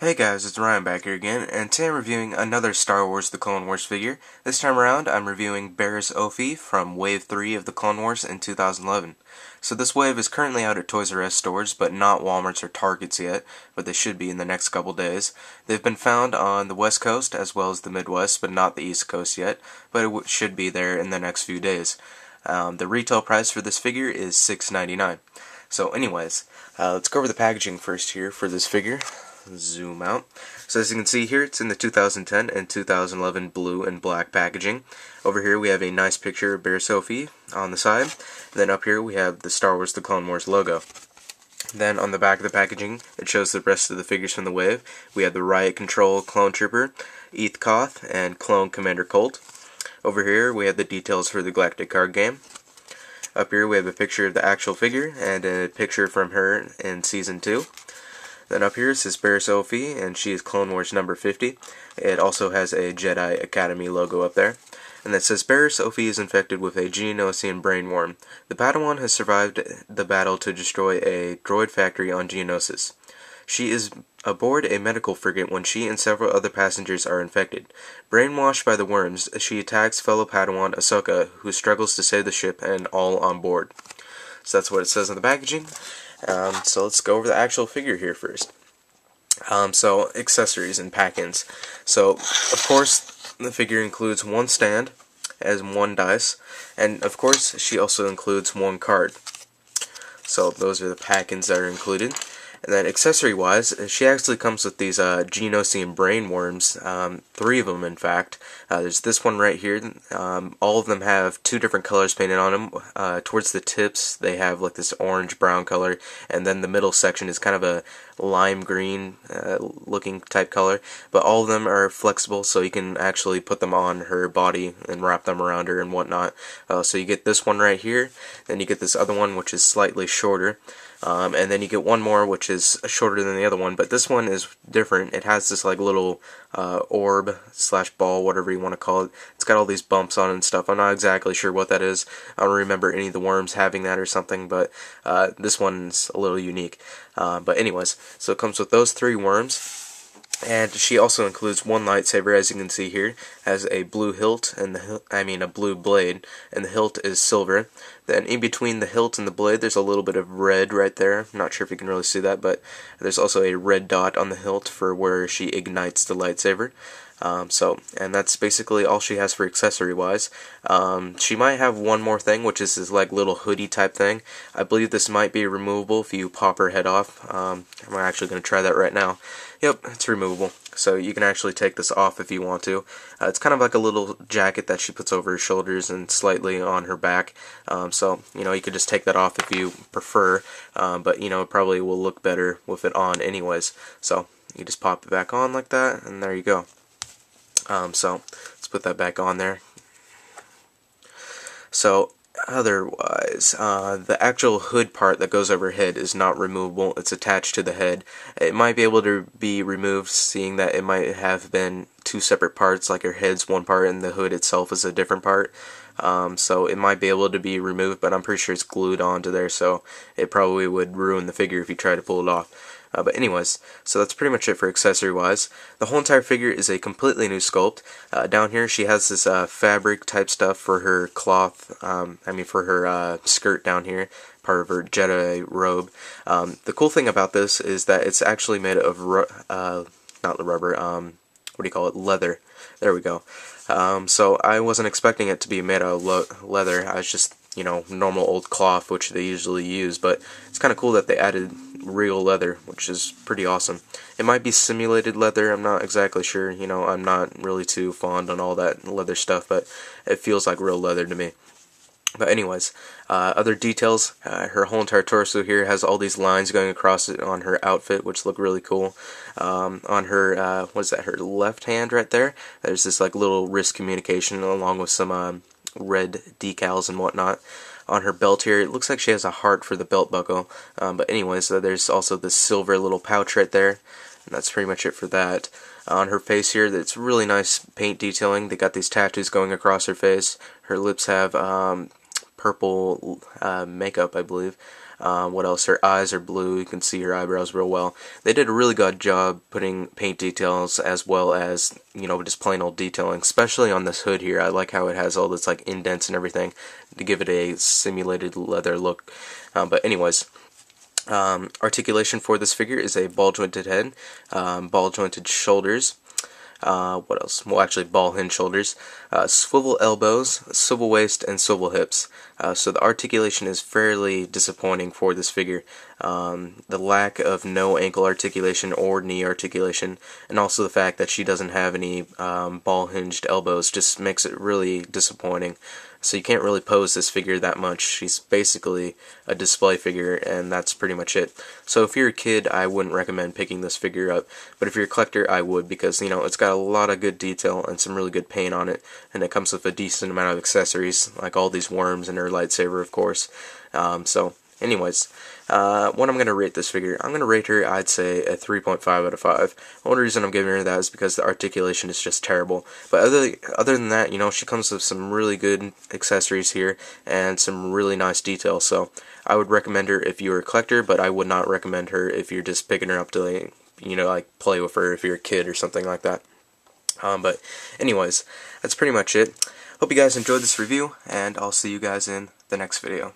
Hey guys, it's Ryan back here again, and today I'm reviewing another Star Wars The Clone Wars figure. This time around, I'm reviewing Barriss Offee from Wave 3 of The Clone Wars in 2011. So this wave is currently out at Toys R Us stores, but not Walmart's or Target's yet, but they should be in the next couple days. They've been found on the West Coast as well as the Midwest, but not the East Coast yet, but it should be there in the next few days. The retail price for this figure is $6.99. So anyways, let's go over the packaging first here for this figure. Zoom out. So as you can see here, it's in the 2010 and 2011 blue and black packaging. Over here we have a nice picture of Barriss Offee on the side. And then up here we have the Star Wars The Clone Wars logo. Then on the back of the packaging, it shows the rest of the figures from the wave. We have the Riot Control Clone Trooper, Eth Koth, and Clone Commander Colt. Over here we have the details for the Galactic card game. Up here we have a picture of the actual figure and a picture from her in Season 2. Then up here says Barriss Offee, and she is Clone Wars number 50. It also has a Jedi Academy logo up there. And that says Barriss Offee is infected with a Geonosian brain worm. The Padawan has survived the battle to destroy a droid factory on Geonosis. She is aboard a medical frigate when she and several other passengers are infected. Brainwashed by the worms, she attacks fellow Padawan Ahsoka, who struggles to save the ship and all on board. So that's what it says on the packaging. So let's go over the actual figure here first. So accessories and pack-ins. So of course the figure includes one stand as one dice, and of course she also includes one card. So those are the pack-ins that are included. And then accessory-wise, she actually comes with these Geonosian brain worms, 3 of them in fact. There's this one right here. All of them have 2 different colors painted on them. Towards the tips, they have like this orange-brown color, and then the middle section is kind of a lime green looking type color. But all of them are flexible, so you can actually put them on her body and wrap them around her and whatnot. So you get this one right here, then you get this other one which is slightly shorter. And then you get one more which is shorter than the other one, but this one is different. It has this like little orb slash ball, whatever you want to call it. It's got all these bumps on it and stuff. I'm not exactly sure what that is. I don't remember any of the worms having that or something, but this one's a little unique. But anyways, so it comes with those 3 worms. And she also includes one lightsaber, as you can see here, has a blue hilt and a blue blade, and the hilt is silver. Then in between the hilt and the blade, there's a little bit of red right there. I'm not sure if you can really see that, but there's also a red dot on the hilt for where she ignites the lightsaber. And that's basically all she has for accessory-wise. She might have one more thing, which is this like little hoodie type thing. I believe this might be removable if you pop her head off. I'm actually going to try that right now. Yep, it's removable. So you can actually take this off if you want to. It's kind of like a little jacket that she puts over her shoulders and slightly on her back. So, you could just take that off if you prefer. But, it probably will look better with it on anyways. So you just pop it back on like that, and there you go. So let's put that back on there. So otherwise, the actual hood part that goes over her head is not removable. It's attached to the head. It might be able to be removed, seeing that it might have been 2 separate parts, like her head's one part and the hood itself is a different part. So it might be able to be removed, but I'm pretty sure it's glued onto there, so it probably would ruin the figure if you try to pull it off. But anyways, so that's pretty much it for accessory-wise. The whole entire figure is a completely new sculpt. Down here she has this fabric type stuff for her cloth, for her skirt down here, part of her Jedi robe. The cool thing about this is that it's actually made of, not rubber, leather. There we go. So I wasn't expecting it to be made out of leather. I was just, normal old cloth, which they usually use, but it's kind of cool that they added real leather, which is pretty awesome. It might be simulated leather, I'm not exactly sure. I'm not really too fond on all that leather stuff, but it feels like real leather to me. But anyways, other details, her whole entire torso here has all these lines going across it on her outfit, which look really cool. On her, her left hand right there, there's this like little wrist communication along with some red decals and whatnot. On her belt here, it looks like she has a heart for the belt buckle. But anyways, there's also this silver little pouch right there, and that's pretty much it for that. On her face here, it's really nice paint detailing. They got these tattoos going across her face. Her lips have purple makeup, I believe. What else? Her eyes are blue. You can see her eyebrows real well. They did a really good job putting paint details as well as, you know, just plain old detailing, especially on this hood here. I like how it has all this like indents and everything to give it a simulated leather look. But anyways, articulation for this figure is a ball jointed head, ball jointed shoulders. What else? Well, actually, ball hinge shoulders, swivel elbows, swivel waist, and swivel hips. So the articulation is fairly disappointing for this figure. The lack of no ankle articulation or knee articulation, and also the fact that she doesn't have any ball hinged elbows, just makes it really disappointing. So you can't really pose this figure that much. She's basically a display figure, and that's pretty much it. So if you're a kid, I wouldn't recommend picking this figure up, but if you're a collector, I would, because, you know, it's got a lot of good detail and some really good paint on it, and it comes with a decent amount of accessories, like all these worms and her lightsaber, of course. So anyways, what I'm going to rate this figure, I'm going to rate her, I'd say, a 3.5 out of 5. The only reason I'm giving her that is because the articulation is just terrible. But other than that, you know, she comes with some really good accessories here and some really nice details. So I would recommend her if you're a collector, but I would not recommend her if you're just picking her up to, like, you know, like play with her if you're a kid or something like that. But anyways, that's pretty much it. Hope you guys enjoyed this review, and I'll see you guys in the next video.